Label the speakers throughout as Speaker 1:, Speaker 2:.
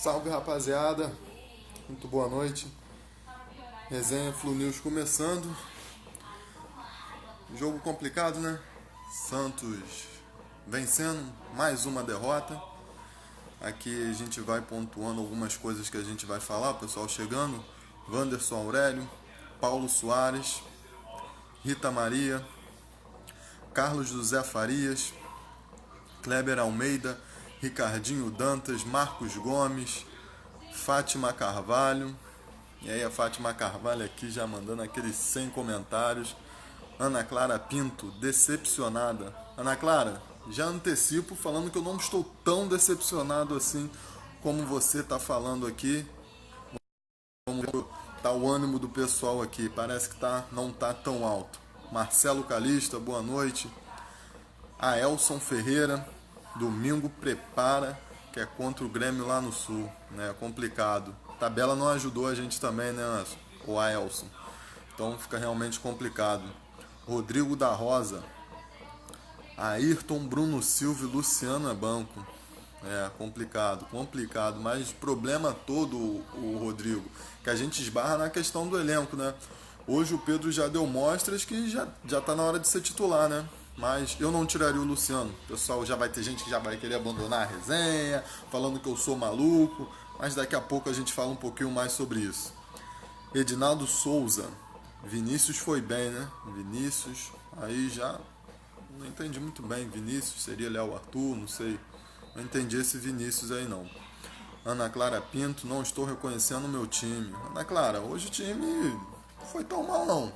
Speaker 1: Salve, rapaziada, muito boa noite. Resenha Flu News começando. Jogo complicado, né? Santos vencendo, mais uma derrota. Aqui a gente vai pontuando algumas coisas que a gente vai falar, o pessoal chegando. Wanderson Aurélio, Paulo Soares, Rita Maria, Carlos José Farias, Kleber Almeida, Ricardinho Dantas, Marcos Gomes, Fátima Carvalho. E aí a Fátima Carvalho aqui já mandando aqueles 100 comentários. Ana Clara Pinto, decepcionada. Ana Clara, já antecipo falando que eu não estou tão decepcionado assim como você está falando aqui. Como tá o ânimo do pessoal aqui, parece que não tá tão alto. Marcelo Calista, boa noite. A Elson Ferreira, domingo prepara, que é contra o Grêmio lá no Sul, né? Complicado. Tabela não ajudou a gente também, né, o Aelson? Então fica realmente complicado. Rodrigo da Rosa, Ayrton, Bruno Silva e Luciano é banco. É complicado, mas problema todo o Rodrigo, que a gente esbarra na questão do elenco, né? Hoje o Pedro já deu mostras que já tá na hora de ser titular, né? Mas eu não tiraria o Luciano. O pessoal já vai ter gente que já vai querer abandonar a resenha, falando que eu sou maluco, mas daqui a pouco a gente fala um pouquinho mais sobre isso. Edinaldo Souza, Vinícius foi bem, né? Vinícius, aí já não entendi muito bem. Vinícius seria Léo Arthur, não sei. Não entendi esse Vinícius aí não. Ana Clara Pinto, não estou reconhecendo o meu time. Ana Clara, hoje o time não foi tão mal não.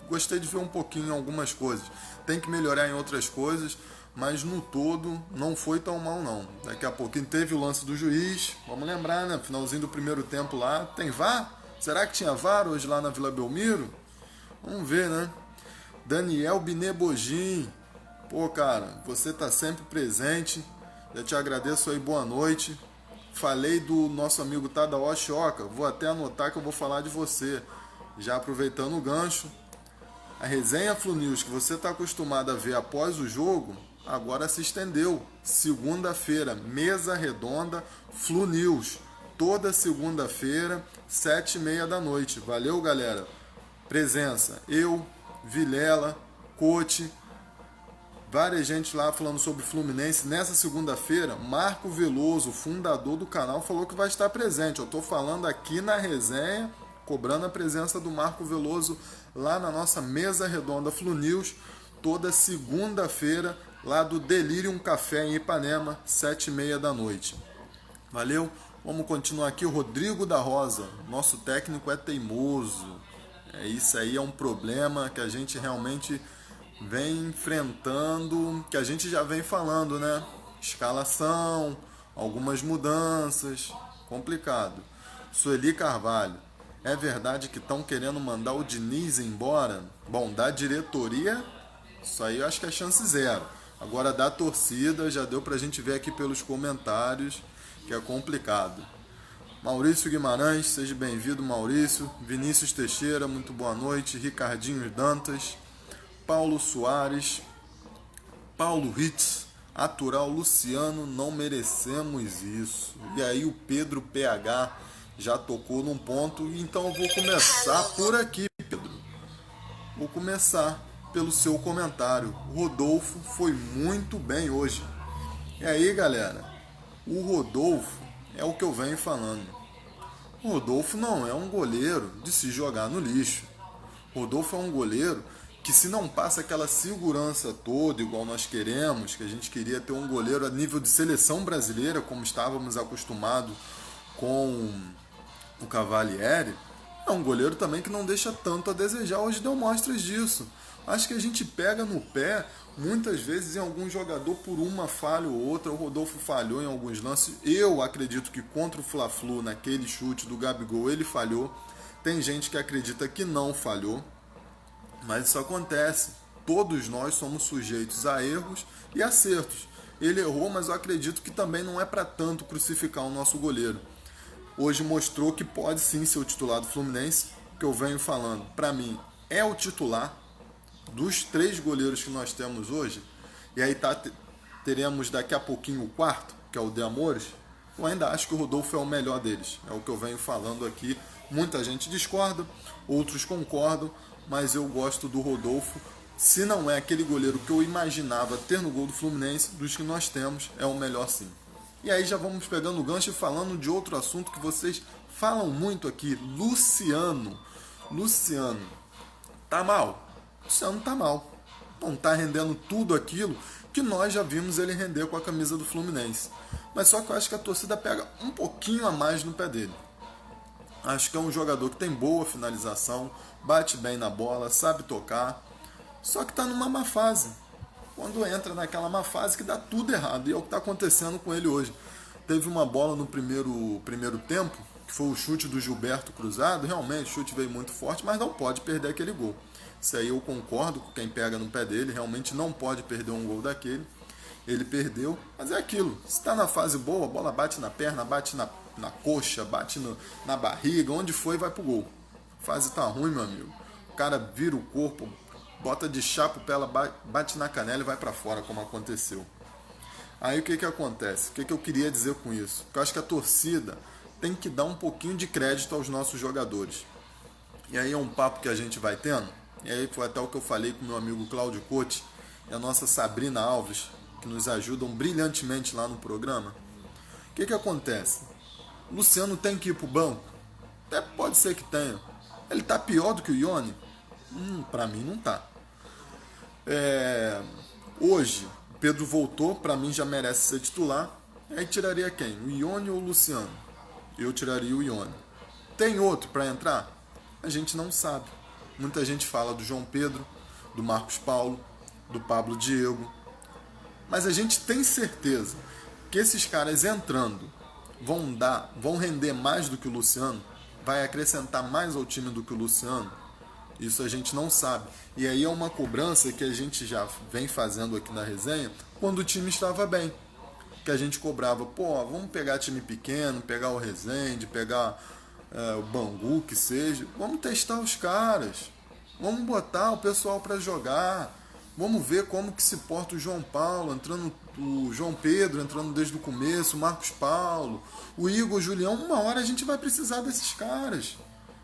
Speaker 1: Gostei de ver um pouquinho em algumas coisas. Tem que melhorar em outras coisas, mas no todo não foi tão mal não. Daqui a pouquinho teve o lance do juiz. Vamos lembrar, né? Finalzinho do primeiro tempo lá. Tem VAR? Será que tinha VAR hoje lá na Vila Belmiro? Vamos ver, né? Daniel Binebojin. Pô, cara, você tá sempre presente. Eu te agradeço aí, boa noite. Falei do nosso amigo Tadaoshi Oka. Vou até anotar que eu vou falar de você. Já aproveitando o gancho. A resenha Flu News que você está acostumado a ver após o jogo, agora se estendeu. Segunda-feira, mesa redonda, Flu News. Toda segunda-feira, 7h30 da noite. Valeu, galera. Presença. Eu, Vilela, Coach, várias gente lá falando sobre Fluminense. Nessa segunda-feira, Marco Veloso, fundador do canal, falou que vai estar presente. Eu estou falando aqui na resenha, cobrando a presença do Marco Veloso lá na nossa mesa redonda Flu News, toda segunda-feira, lá do Delirium Café em Ipanema, 7h30 da noite. Valeu? Vamos continuar aqui. O Rodrigo da Rosa, nosso técnico é teimoso. Isso aí é um problema que a gente realmente vem enfrentando, que a gente já vem falando, né? Escalação, algumas mudanças, complicado. Sueli Carvalho, é verdade que estão querendo mandar o Diniz embora? Bom, da diretoria, isso aí eu acho que é chance zero. Agora da torcida, já deu pra gente ver aqui pelos comentários que é complicado. Maurício Guimarães, seja bem-vindo, Maurício. Vinícius Teixeira, muito boa noite. Ricardinho Dantas. Paulo Soares. Paulo Ritz, aturar o Luciano, não merecemos isso. E aí o Pedro PH já tocou num ponto, então eu vou começar por aqui, Pedro. Vou começar pelo seu comentário. O Rodolfo foi muito bem hoje. E aí, galera, o Rodolfo é o que eu venho falando. O Rodolfo não é um goleiro de se jogar no lixo. O Rodolfo é um goleiro que, se não passa aquela segurança toda, igual nós queremos, que a gente queria ter um goleiro a nível de seleção brasileira, como estávamos acostumados com o Cavalieri, é um goleiro também que não deixa tanto a desejar. Hoje deu mostras disso. Acho que a gente pega no pé, muitas vezes, em algum jogador por uma falha ou outra. O Rodolfo falhou em alguns lances. Eu acredito que contra o Fla-Flu, naquele chute do Gabigol, ele falhou. Tem gente que acredita que não falhou. Mas isso acontece. Todos nós somos sujeitos a erros e acertos. Ele errou, mas eu acredito que também não é para tanto crucificar o nosso goleiro. Hoje mostrou que pode sim ser o titular do Fluminense, que eu venho falando. Para mim, é o titular dos 3 goleiros que nós temos hoje. E aí teremos daqui a pouquinho o quarto, que é o De Amores. Eu ainda acho que o Rodolfo é o melhor deles. É o que eu venho falando aqui. Muita gente discorda, outros concordam, mas eu gosto do Rodolfo. Se não é aquele goleiro que eu imaginava ter no gol do Fluminense, dos que nós temos, é o melhor sim. E aí já vamos pegando o gancho e falando de outro assunto que vocês falam muito aqui. Luciano. Luciano. Tá mal? Luciano tá mal. Não tá rendendo tudo aquilo que nós já vimos ele render com a camisa do Fluminense. Mas só que eu acho que a torcida pega um pouquinho a mais no pé dele. Acho que é um jogador que tem boa finalização, bate bem na bola, sabe tocar, só que está numa má fase. Quando entra naquela má fase que dá tudo errado, e é o que está acontecendo com ele hoje. Teve uma bola no primeiro tempo, que foi o chute do Gilberto cruzado, realmente o chute veio muito forte, mas não pode perder aquele gol. Isso aí eu concordo com quem pega no pé dele, realmente não pode perder um gol daquele. Ele perdeu, mas é aquilo, se está na fase boa, a bola bate na perna, bate na coxa, bate na barriga, onde foi, vai pro gol. A fase tá ruim, meu amigo. O cara vira o corpo, bota de chapa, ela bate na canela e vai para fora, como aconteceu. Aí o que acontece? O que eu queria dizer com isso? Eu acho que a torcida tem que dar um pouquinho de crédito aos nossos jogadores. E aí é um papo que a gente vai tendo, e aí foi até o que eu falei com meu amigo Cláudio Cote e a nossa Sabrina Alves, que nos ajudam brilhantemente lá no programa. O que acontece? O Luciano tem que ir pro banco? Até pode ser que tenha. Ele tá pior do que o Ione? Pra mim não tá. Hoje, o Pedro voltou, pra mim já merece ser titular. Aí tiraria quem? O Ione ou o Luciano? Eu tiraria o Ione. Tem outro pra entrar? A gente não sabe. Muita gente fala do João Pedro, do Marcos Paulo, do Pablo Diego. Mas a gente tem certeza que esses caras entrando vão render mais do que o Luciano, vai acrescentar mais ao time do que o Luciano. Isso a gente não sabe. E aí é uma cobrança que a gente já vem fazendo aqui na resenha quando o time estava bem. Que a gente cobrava, vamos pegar time pequeno, pegar o Resende, pegar o Bangu, que seja. Vamos testar os caras. Vamos botar o pessoal para jogar. Vamos ver como que se porta o João Paulo, entrando o João Pedro, entrando desde o começo, o Marcos Paulo, o Igor Julião. Uma hora a gente vai precisar desses caras.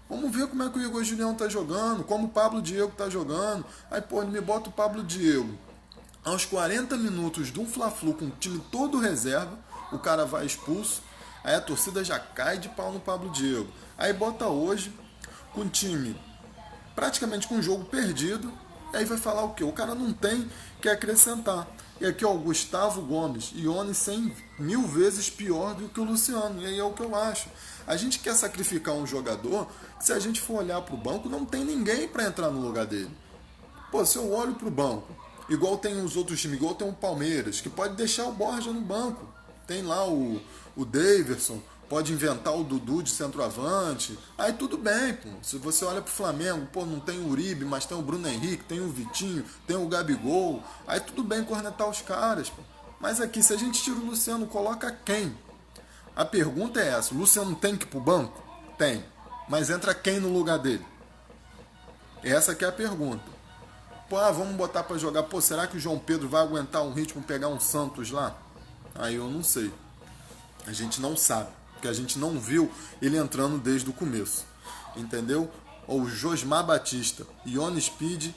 Speaker 1: Vamos ver como é que o Igor Julião tá jogando, como o Pablo Diego tá jogando. Aí, ele me bota o Pablo Diego. Aos 40 minutos de um Fla-Flu com o time todo reserva, o cara vai expulso. Aí a torcida já cai de pau no Pablo Diego. Aí bota hoje com o time praticamente com o jogo perdido. Aí vai falar o quê? O cara não tem que acrescentar. E aqui, o Gustavo Gomes, Ione 100.000 vezes pior do que o Luciano. E aí é o que eu acho. A gente quer sacrificar um jogador que, se a gente for olhar para o banco, não tem ninguém para entrar no lugar dele. Se eu olho para o banco, igual tem os outros times, igual tem o Palmeiras, que pode deixar o Borja no banco. Tem lá o Daverson, pode inventar o Dudu de centroavante. Aí tudo bem, pô. Se você olha pro Flamengo, não tem o Uribe, mas tem o Bruno Henrique, tem o Vitinho, tem o Gabigol. Aí tudo bem cornetar os caras, pô. Mas aqui, se a gente tira o Luciano, coloca quem? A pergunta é essa: o Luciano tem que ir pro banco? Tem. Mas entra quem no lugar dele? Essa que é a pergunta. Vamos botar pra jogar. Será que o João Pedro vai aguentar um ritmo, pegar um Santos lá? Aí eu não sei. A gente não sabe. Porque a gente não viu ele entrando desde o começo. Entendeu? O Josmar Batista, Ione Speed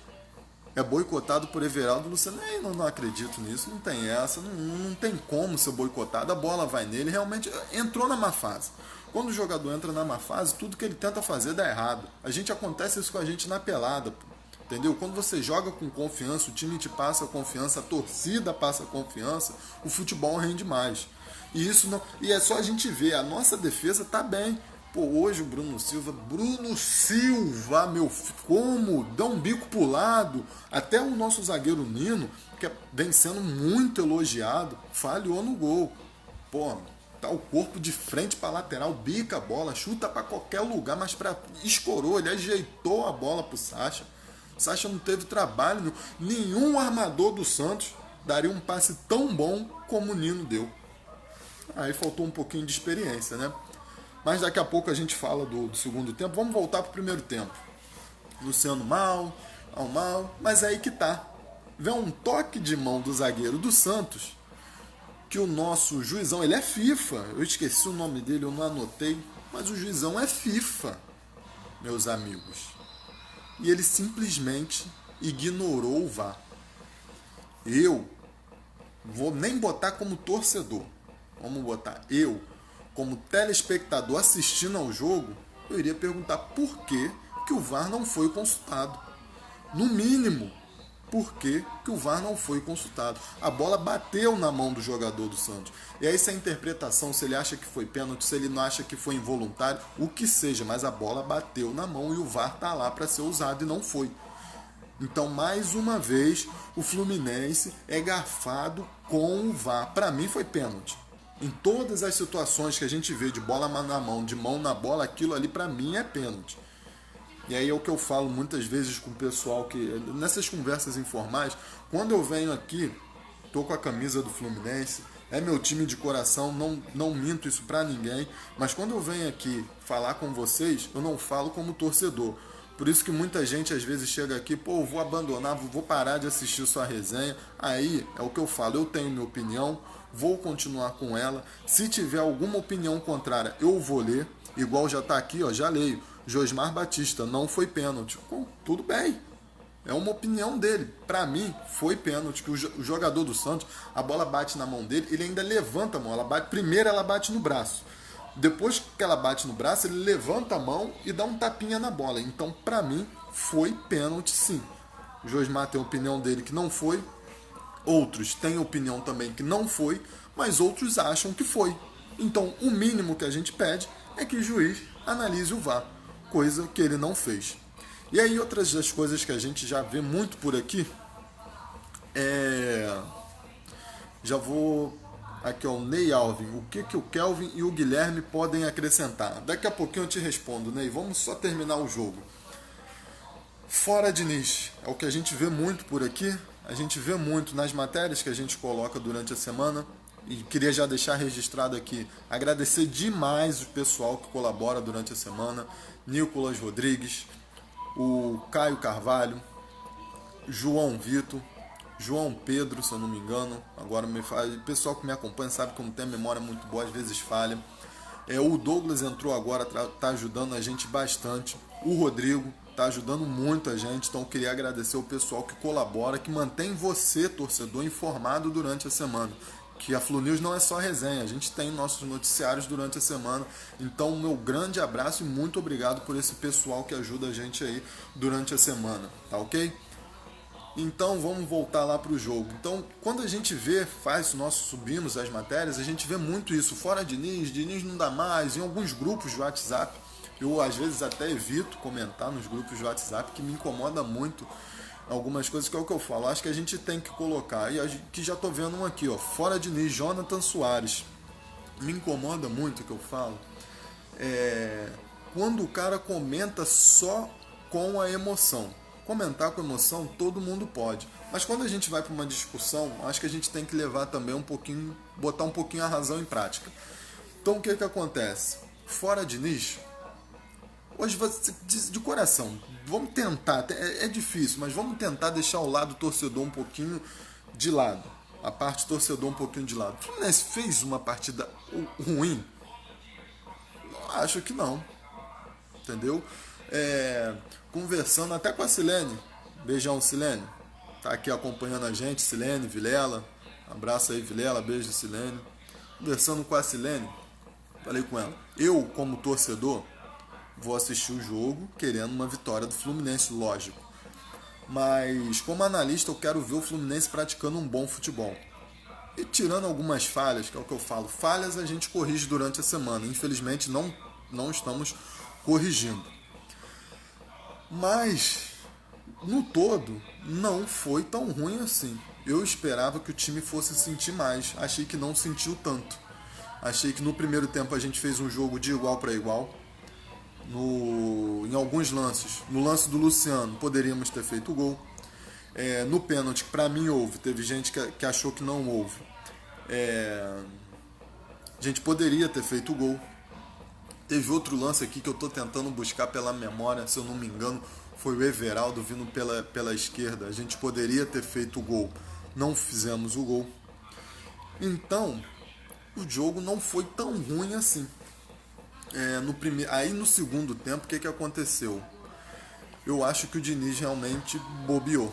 Speaker 1: é boicotado por Everaldo Luciano. Não acredito nisso, não tem essa, não tem como ser boicotado. A bola vai nele, realmente entrou na má fase. Quando o jogador entra na má fase, tudo que ele tenta fazer dá errado. Acontece isso com a gente na pelada, entendeu? Quando você joga com confiança, o time te passa confiança, a torcida passa confiança, o futebol rende mais. E é só a gente ver, a nossa defesa tá bem. Hoje o Bruno Silva, meu, como? Dá um bico pro lado. Até o nosso zagueiro Nino, que vem sendo muito elogiado, falhou no gol. Tá o corpo de frente pra lateral, bica a bola, chuta pra qualquer lugar, mas escorou, ele ajeitou a bola pro Sacha. O Sacha não teve trabalho, nenhum armador do Santos daria um passe tão bom como o Nino deu. Aí faltou um pouquinho de experiência, né? Mas daqui a pouco a gente fala do segundo tempo. Vamos voltar pro primeiro tempo. Luciano mal, mas aí que tá. Vê um toque de mão do zagueiro do Santos. que o nosso juizão, ele é FIFA, eu esqueci o nome dele, eu não anotei, mas o juizão é FIFA, meus amigos. E ele simplesmente ignorou o VAR. Eu vou nem botar como torcedor, vamos botar eu como telespectador assistindo ao jogo, eu iria perguntar por que o VAR não foi consultado. No mínimo, por que o VAR não foi consultado? A bola bateu na mão do jogador do Santos. E aí se a interpretação, se ele acha que foi pênalti, se ele não acha que foi involuntário, o que seja, mas a bola bateu na mão e o VAR tá lá para ser usado e não foi. Então, mais uma vez, o Fluminense é garfado com o VAR. Para mim foi pênalti. Em todas as situações que a gente vê de bola na mão, de mão na bola, aquilo ali para mim é pênalti. E aí é o que eu falo muitas vezes com o pessoal que nessas conversas informais, quando eu venho aqui, tô com a camisa do Fluminense, é meu time de coração, não minto isso pra ninguém, mas quando eu venho aqui falar com vocês, eu não falo como torcedor. Por isso que muita gente às vezes chega aqui, pô, eu vou abandonar, vou parar de assistir sua resenha. Aí é o que eu falo, eu tenho minha opinião, vou continuar com ela. Se tiver alguma opinião contrária, eu vou ler. Igual já tá aqui, ó, já leio. Josmar Batista, não foi pênalti. Tudo bem, é uma opinião dele. Para mim, foi pênalti, que o jogador do Santos, a bola bate na mão dele, ele ainda levanta a mão. Primeiro ela bate no braço. Depois que ela bate no braço, ele levanta a mão e dá um tapinha na bola. Então, para mim, foi pênalti sim. O Josmar tem a opinião dele que não foi. Outros têm a opinião também que não foi, mas outros acham que foi. Então, o mínimo que a gente pede é que o juiz analise o VAR, coisa que ele não fez. E aí outras das coisas que a gente já vê muito por aqui já vou aqui, ó, o Ney Alvin, o que o Kelvin e o Guilherme podem acrescentar? Daqui a pouquinho eu te respondo, Ney, vamos só terminar o jogo. Fora Diniz, é o que a gente vê muito por aqui, a gente vê muito nas matérias que a gente coloca durante a semana. E queria já deixar registrado aqui, agradecer demais o pessoal que colabora durante a semana. Nicolas Rodrigues, o Caio Carvalho, João Vitor, João Pedro, se eu não me engano. Agora o pessoal que me acompanha sabe que eu não tenho memória muito boa, às vezes falha. O Douglas entrou agora, tá ajudando a gente bastante. O Rodrigo tá ajudando muito a gente, então eu queria agradecer o pessoal que colabora, que mantém você, torcedor, informado durante a semana. Que a Flu News não é só resenha, a gente tem nossos noticiários durante a semana. Então, meu grande abraço e muito obrigado por esse pessoal que ajuda a gente aí durante a semana, tá ok? Então, vamos voltar lá para o jogo. Então, quando a gente subimos as matérias, a gente vê muito isso. Fora Diniz não dá mais, em alguns grupos de WhatsApp. Eu, às vezes, até evito comentar nos grupos de WhatsApp, que me incomoda muito algumas coisas, que é o que eu falo. Acho que a gente tem que colocar, e que já tô vendo um aqui, ó, fora Diniz, Jonathan Soares. Me incomoda muito o que eu falo. Quando o cara comenta só com a emoção. Comentar com emoção, todo mundo pode. Mas quando a gente vai para uma discussão, acho que a gente tem que levar também um pouquinho, botar um pouquinho a razão em prática. Então o que acontece? Fora Diniz, hoje, de coração, vamos tentar, é difícil, mas vamos tentar deixar o lado torcedor um pouquinho de lado. A parte torcedor um pouquinho de lado. O Fluminense fez uma partida ruim? Acho que não. Entendeu? Conversando até com a Silene. Beijão, Silene. Tá aqui acompanhando a gente, Silene, Vilela. Abraço aí, Vilela, beijo, Silene. Conversando com a Silene, falei com ela. Eu, como torcedor, vou assistir o jogo querendo uma vitória do Fluminense, lógico. Mas como analista eu quero ver o Fluminense praticando um bom futebol. E tirando algumas falhas, que é o que eu falo, falhas a gente corrige durante a semana. Infelizmente não estamos corrigindo. Mas no todo não foi tão ruim assim. Eu esperava que o time fosse sentir mais. Achei que não sentiu tanto. Achei que no primeiro tempo a gente fez um jogo de igual para igual. Em alguns lances, no lance do Luciano, poderíamos ter feito o gol. No pênalti, que para mim houve, teve gente que achou que não houve. A gente poderia ter feito o gol. Teve outro lance aqui que eu estou tentando buscar pela memória, se eu não me engano, foi o Everaldo vindo pela esquerda. A gente poderia ter feito o gol, não fizemos o gol. Então, o jogo não foi tão ruim assim. Aí no segundo tempo, o que aconteceu? Eu acho que o Diniz realmente bobeou.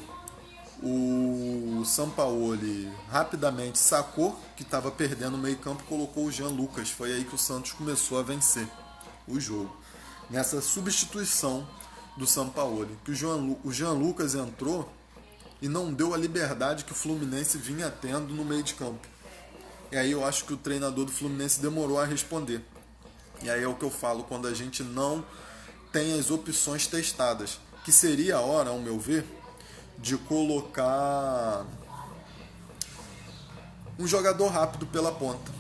Speaker 1: O Sampaoli rapidamente sacou que estava perdendo o meio campo e colocou o Jean Lucas. Foi aí que o Santos começou a vencer o jogo. Nessa substituição do Sampaoli, que o Jean Lucas entrou e não deu a liberdade que o Fluminense vinha tendo no meio de campo. E aí eu acho que o treinador do Fluminense demorou a responder. E aí é o que eu falo, quando a gente não tem as opções testadas, que seria a hora, ao meu ver, de colocar um jogador rápido pela ponta.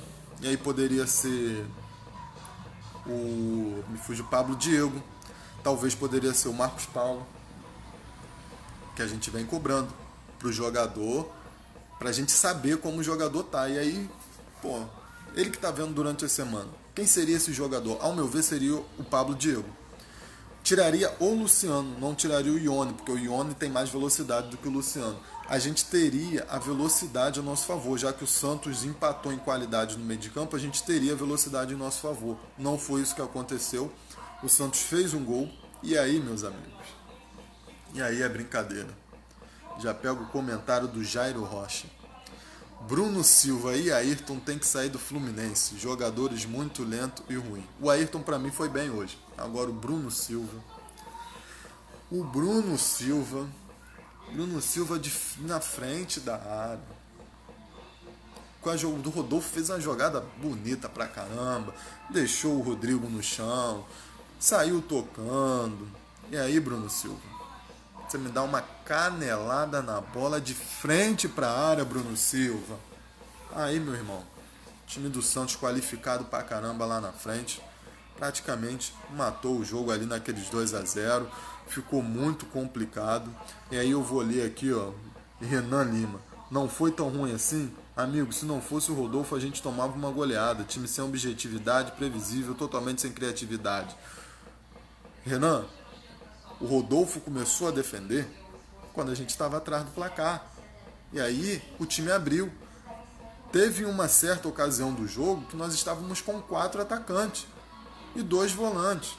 Speaker 1: E aí poderia ser me fugiu o Pablo Diego, talvez poderia ser o Marcos Paulo, que a gente vem cobrando pro jogador, pra gente saber como o jogador tá. E aí, pô, ele que tá vendo durante a semana, quem seria esse jogador? Ao meu ver, seria o Pablo Diego. Tiraria o Luciano, não tiraria o Ione, porque o Ione tem mais velocidade do que o Luciano. A gente teria a velocidade a nosso favor, já que o Santos empatou em qualidade no meio de campo, a gente teria a velocidade em nosso favor. Não foi isso que aconteceu. O Santos fez um gol, e aí, meus amigos? E aí é brincadeira. Já pego o comentário do Jairo Rocha. Bruno Silva e Ayrton tem que sair do Fluminense. Jogadores muito lento e ruim. O Ayrton para mim foi bem hoje. Agora o Bruno Silva. O Bruno Silva. Bruno Silva na frente da área. Com a jogo do Rodolfo fez uma jogada bonita pra caramba. Deixou o Rodrigo no chão. Saiu tocando. E aí, Bruno Silva? Você me dá uma canelada na bola de frente para a área, Bruno Silva. Aí, meu irmão, time do Santos qualificado pra caramba lá na frente. Praticamente matou o jogo ali naqueles 2-0. Ficou muito complicado. E aí eu vou ler aqui, ó, Renan Lima. Não foi tão ruim assim? Amigo, se não fosse o Rodolfo, a gente tomava uma goleada. Time sem objetividade, previsível, totalmente sem criatividade. Renan, o Rodolfo começou a defender quando a gente estava atrás do placar. E aí o time abriu. Teve uma certa ocasião do jogo que nós estávamos com 4 atacantes e 2 volantes.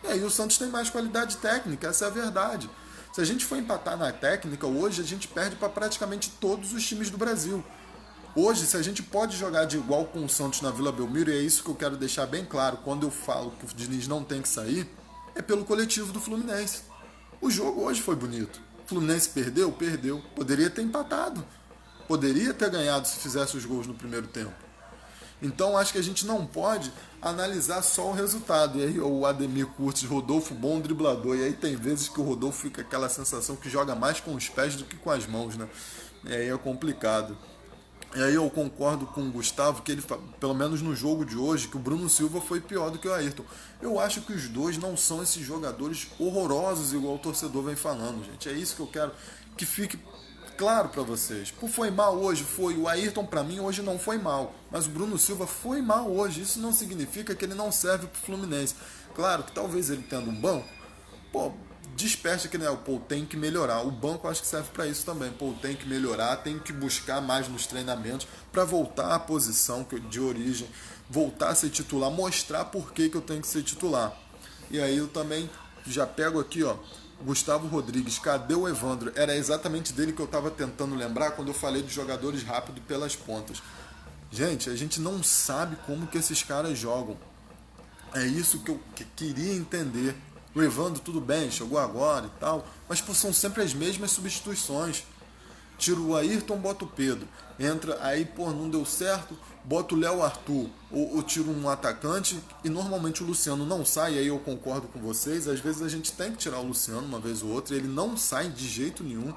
Speaker 1: E aí o Santos tem mais qualidade técnica, essa é a verdade. Se a gente for empatar na técnica, hoje a gente perde para praticamente todos os times do Brasil. Hoje, se a gente pode jogar de igual com o Santos na Vila Belmiro, e é isso que eu quero deixar bem claro, quando eu falo que o Diniz não tem que sair, é pelo coletivo do Fluminense. O jogo hoje foi bonito. O Fluminense perdeu? Perdeu. Poderia ter empatado. Poderia ter ganhado se fizesse os gols no primeiro tempo. Então acho que a gente não pode analisar só o resultado. E aí o Ademir Curtis, Rodolfo, bom driblador. E aí tem vezes que o Rodolfo fica aquela sensação que joga mais com os pés do que com as mãos, né? E aí é complicado. E aí eu concordo com o Gustavo que ele, pelo menos no jogo de hoje, que o Bruno Silva foi pior do que o Ayrton. Eu acho que os dois não são esses jogadores horrorosos igual o torcedor vem falando, gente. É isso que eu quero que fique claro para vocês. Pô, foi mal hoje? Foi. O Ayrton para mim hoje não foi mal, mas o Bruno Silva foi mal hoje. Isso não significa que ele não serve pro Fluminense. Claro que talvez ele tendo um banco, pô, dispersa que, né, pô, tem que melhorar. O banco acho que serve para isso também. Pô, tem que melhorar, tem que buscar mais nos treinamentos para voltar à posição de origem, voltar a ser titular, mostrar por que eu tenho que ser titular. E aí eu também já pego aqui, ó, Gustavo Rodrigues, cadê o Evandro? Era exatamente dele que eu estava tentando lembrar quando eu falei de jogadores rápidos pelas pontas. Gente, a gente não sabe como que esses caras jogam. É isso que eu queria entender. O Evandro, tudo bem, chegou agora e tal, mas pô, são sempre as mesmas substituições. Tira o Ayrton, bota o Pedro. Entra, aí, pô, não deu certo, bota o Léo Arthur. Ou tira um atacante e normalmente o Luciano não sai, aí eu concordo com vocês. Às vezes a gente tem que tirar o Luciano uma vez ou outra, e ele não sai de jeito nenhum.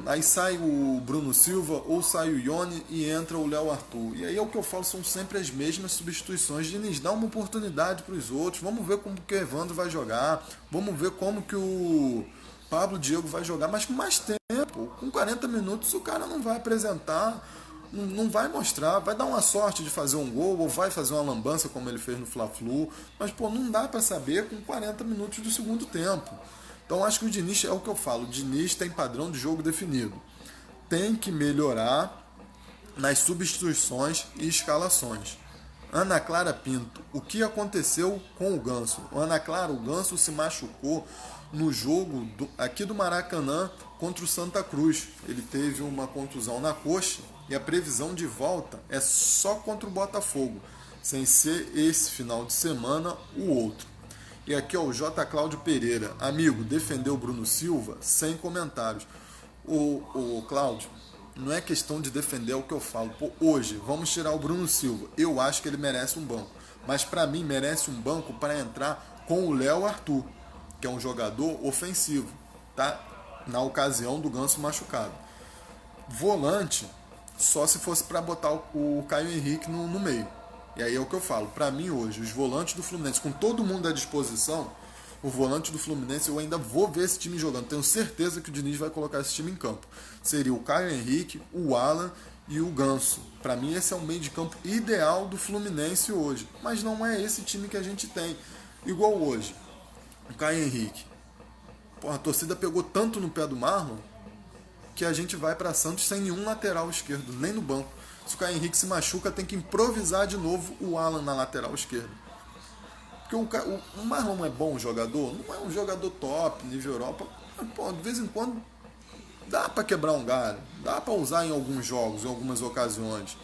Speaker 1: Aí sai o Bruno Silva ou sai o Ione e entra o Léo Arthur. E aí é o que eu falo, são sempre as mesmas substituições. Diniz, dá uma oportunidade para os outros. Vamos ver como que o Evandro vai jogar. Vamos ver como que o Pablo Diego vai jogar. Mas com mais tempo, com 40 minutos, o cara não vai apresentar, não vai mostrar. Vai dar uma sorte de fazer um gol ou vai fazer uma lambança como ele fez no Fla-Flu. Mas pô, não dá para saber com 40 minutos do segundo tempo. Então acho que o Diniz, é o que eu falo, o Diniz tem padrão de jogo definido. Tem que melhorar nas substituições e escalações. Ana Clara Pinto, o que aconteceu com o Ganso? O Ganso se machucou no jogo aqui do Maracanã contra o Santa Cruz. Ele teve uma contusão na coxa e a previsão de volta é só contra o Botafogo, sem ser esse final de semana o outro. E aqui ó, o J. Cláudio Pereira, amigo, defendeu o Bruno Silva sem comentários. O Cláudio, não é questão de defender, é o que eu falo. Pô, hoje, vamos tirar o Bruno Silva. Eu acho que ele merece um banco. Mas para mim, merece um banco para entrar com o Léo Arthur, que é um jogador ofensivo, tá? Na ocasião do Ganso machucado. Volante, só se fosse para botar o Caio Henrique no meio. E aí é o que eu falo. Para mim, hoje, os volantes do Fluminense, com todo mundo à disposição, o volante do Fluminense, eu ainda vou ver esse time jogando. Tenho certeza que o Diniz vai colocar esse time em campo. Seria o Caio Henrique, o Alan e o Ganso. Para mim, esse é o meio de campo ideal do Fluminense hoje. Mas não é esse time que a gente tem. Igual hoje, o Caio Henrique. Porra, a torcida pegou tanto no pé do Marlon que a gente vai para Santos sem nenhum lateral esquerdo, nem no banco. Se o Caio Henrique se machuca, tem que improvisar de novo o Alan na lateral esquerda. Porque o Marlon é bom jogador, não é um jogador top, nível Europa, mas, pô, de vez em quando dá para quebrar um galho, dá para usar em alguns jogos, em algumas ocasiões.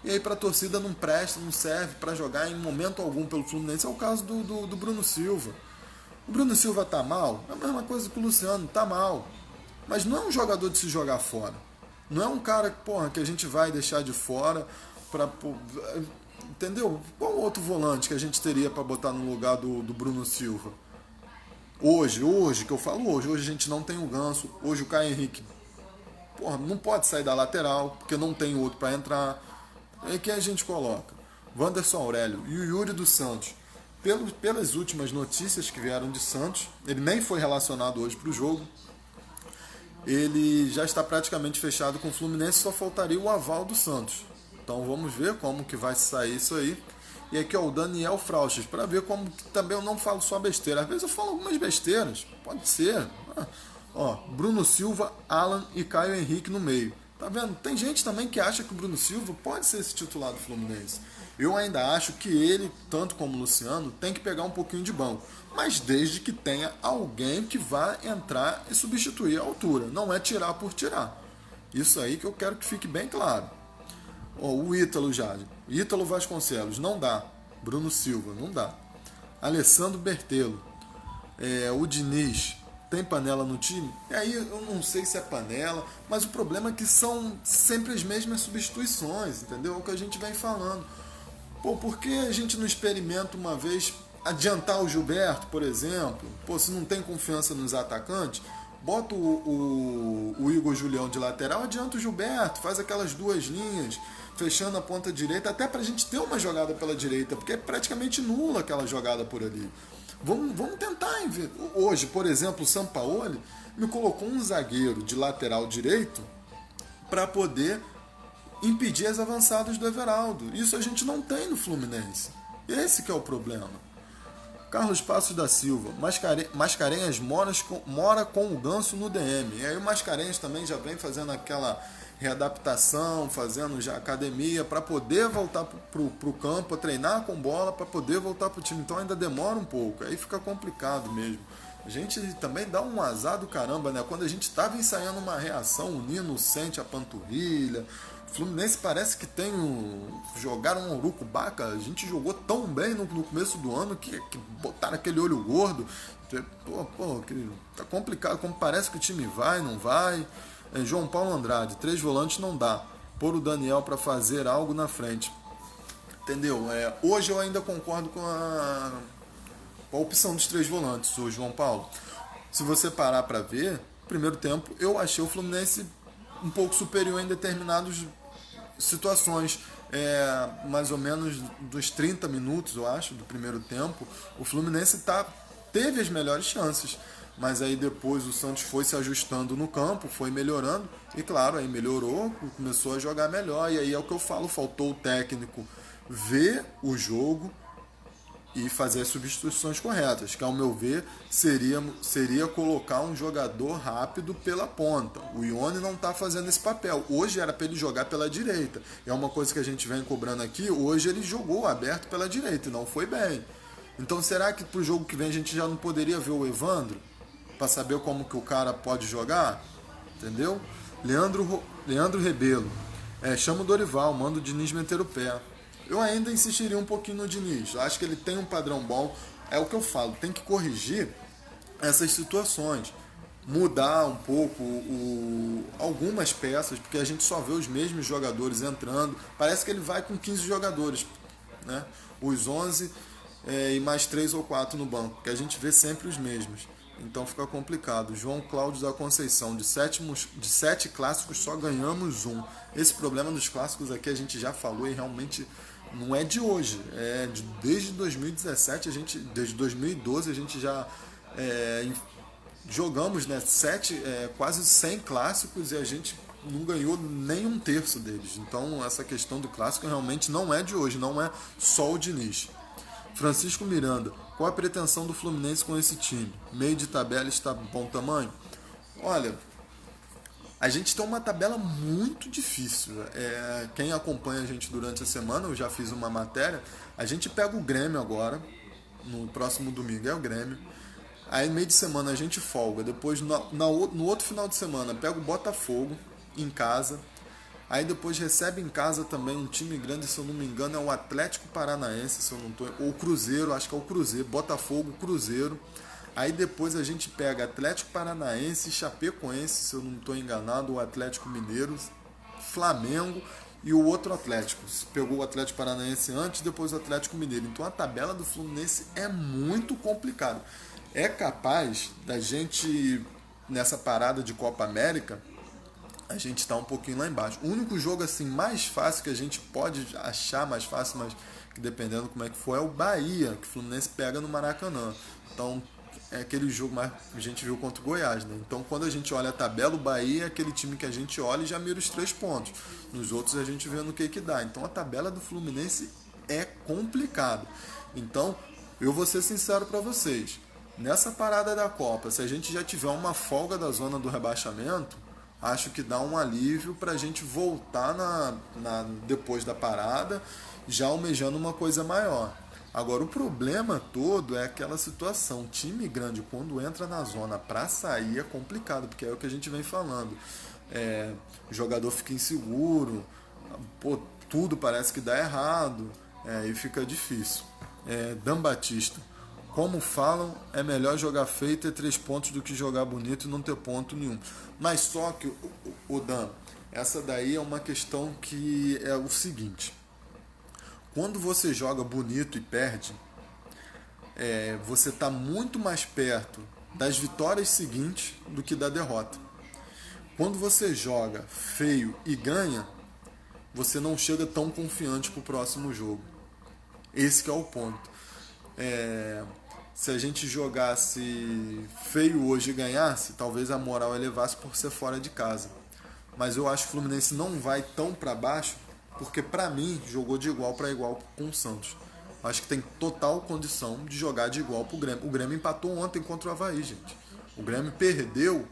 Speaker 1: E aí para a torcida não presta, não serve para jogar em momento algum pelo Fluminense. É o caso do Bruno Silva. O Bruno Silva tá mal, é a mesma coisa que o Luciano, tá mal. Mas não é um jogador de se jogar fora. Não é um cara que a gente vai deixar de fora para... Entendeu? Qual outro volante que a gente teria para botar no lugar do Bruno Silva? Hoje, que eu falo hoje a gente não tem o Ganso, hoje o Caio Henrique não pode sair da lateral, porque não tem outro para entrar. Aí quem a gente coloca? Wanderson Aurélio e o Yuri dos Santos. Pelas últimas notícias que vieram de Santos, ele nem foi relacionado hoje para o jogo. Ele já está praticamente fechado com o Fluminense, só faltaria o aval do Santos. Então vamos ver como que vai sair isso aí. E aqui ó, o Daniel Frauches, para ver como que também eu não falo só besteira. Às vezes eu falo algumas besteiras, pode ser. Ó, Bruno Silva, Alan e Caio Henrique no meio. Tá vendo? Tem gente também que acha que o Bruno Silva pode ser esse titular do Fluminense. Eu ainda acho que ele, tanto como o Luciano, tem que pegar um pouquinho de banco. Mas desde que tenha alguém que vá entrar e substituir a altura. Não é tirar por tirar. Isso aí que eu quero que fique bem claro. O Ítalo Jade. Ítalo Vasconcelos, não dá. Bruno Silva, não dá. Alessandro Bertelo. O Diniz, tem panela no time? E aí eu não sei se é panela, mas o problema é que são sempre as mesmas substituições, entendeu? É o que a gente vem falando. Pô, por que a gente não experimenta uma vez adiantar o Gilberto, por exemplo? Pô, se não tem confiança nos atacantes, bota o Igor Julião de lateral, adianta o Gilberto, faz aquelas duas linhas, fechando a ponta direita, até pra gente ter uma jogada pela direita, porque é praticamente nula aquela jogada por ali. Vamos tentar. Hoje, por exemplo, o Sampaoli me colocou um zagueiro de lateral direito para poder impedir as avançadas do Everaldo. Isso a gente não tem no Fluminense. Esse que é o problema. Carlos Passos da Silva. Mascarenhas mora com o Ganso no DM. E aí o Mascarenhas também já vem fazendo aquela readaptação, fazendo já academia para poder voltar pro campo, treinar com bola para poder voltar pro time. Então ainda demora um pouco. Aí fica complicado mesmo. A gente também dá um azar do caramba, né? Quando a gente estava ensaiando uma reação, o Nino sente a panturrilha. O Fluminense parece que tem jogaram um urucubaca. A gente jogou tão bem no começo do ano que botaram aquele olho gordo. Tá complicado. Como parece que o time vai, não vai. João Paulo Andrade, 3 volantes não dá. Pôr o Daniel para fazer algo na frente. Entendeu? Hoje eu ainda concordo com a opção dos 3 volantes, o João Paulo. Se você parar para ver, primeiro tempo eu achei o Fluminense um pouco superior em determinadas situações. Mais ou menos dos 30 minutos, eu acho, do primeiro tempo, o Fluminense teve as melhores chances. Mas aí depois o Santos foi se ajustando no campo, foi melhorando. E claro, aí melhorou, começou a jogar melhor. E aí é o que eu falo, faltou o técnico ver o jogo, e fazer as substituições corretas, que ao meu ver seria colocar um jogador rápido pela ponta. O Ione não está fazendo esse papel. Hoje era para ele jogar pela direita. É uma coisa que a gente vem cobrando aqui. Hoje ele jogou aberto pela direita e não foi bem. Então será que para o jogo que vem a gente já não poderia ver o Evandro? Para saber como que o cara pode jogar? Entendeu? Leandro Rebelo. Chama o Dorival, manda o Diniz meter o pé. Eu ainda insistiria um pouquinho no Diniz. Eu acho que ele tem um padrão bom. É o que eu falo, tem que corrigir essas situações. Mudar um pouco algumas peças, porque a gente só vê os mesmos jogadores entrando. Parece que ele vai com 15 jogadores, né? Os 11 e mais 3 ou 4 no banco, que a gente vê sempre os mesmos. Então fica complicado. João Cláudio da Conceição, de 7 clássicos só ganhamos um. Esse problema dos clássicos aqui a gente já falou e realmente não é de hoje. Desde 2017, desde 2012 a gente já jogamos, né, quase 100 clássicos e a gente não ganhou nem um terço deles. Então essa questão do clássico realmente não é de hoje, não é só o Diniz. Francisco Miranda, qual a pretensão do Fluminense com esse time? Meio de tabela está bom tamanho? Olha, a gente tem uma tabela muito difícil. Quem acompanha a gente durante a semana, eu já fiz uma matéria, a gente pega o Grêmio agora, no próximo domingo é o Grêmio, aí meio de semana a gente folga, depois no outro final de semana pega o Botafogo em casa, aí depois recebe em casa também um time grande, se eu não me engano, é o Atlético Paranaense, se eu não tô, ou Cruzeiro, acho que é o Cruzeiro, Botafogo, Cruzeiro. Aí depois a gente pega Atlético Paranaense, Chapecoense, se eu não estou enganado, o Atlético Mineiro, Flamengo e o outro Atlético. Se pegou o Atlético Paranaense antes, depois o Atlético Mineiro. Então a tabela do Fluminense é muito complicada. É capaz da gente, nessa parada de Copa América, a gente está um pouquinho lá embaixo. O único jogo assim mais fácil que a gente pode achar mais fácil, mas que dependendo como é que for, é o Bahia, que o Fluminense pega no Maracanã. Então é aquele jogo mais que a gente viu contra o Goiás, né? Então quando a gente olha a tabela, o Bahia é aquele time que a gente olha e já mira os 3 pontos. Nos outros a gente vê no que dá. Então a tabela do Fluminense é complicada. Então eu vou ser sincero para vocês. Nessa parada da Copa, se a gente já tiver uma folga da zona do rebaixamento, acho que dá um alívio para a gente voltar depois da parada, já almejando uma coisa maior. Agora, o problema todo é aquela situação. Time grande, quando entra na zona para sair, é complicado, porque é o que a gente vem falando. O jogador fica inseguro, tudo parece que dá errado, e fica difícil. Dan Batista. Como falam, é melhor jogar feio e ter 3 pontos do que jogar bonito e não ter ponto nenhum. Mas só que, o Dan, essa daí é uma questão que é o seguinte. Quando você joga bonito e perde, você está muito mais perto das vitórias seguintes do que da derrota. Quando você joga feio e ganha, você não chega tão confiante para o próximo jogo. Esse que é o ponto. Se a gente jogasse feio hoje e ganhasse, talvez a moral elevasse por ser fora de casa. Mas eu acho que o Fluminense não vai tão para baixo, porque para mim jogou de igual para igual com o Santos. Acho que tem total condição de jogar de igual para o Grêmio. O Grêmio empatou ontem contra o Avaí, gente. O Grêmio perdeu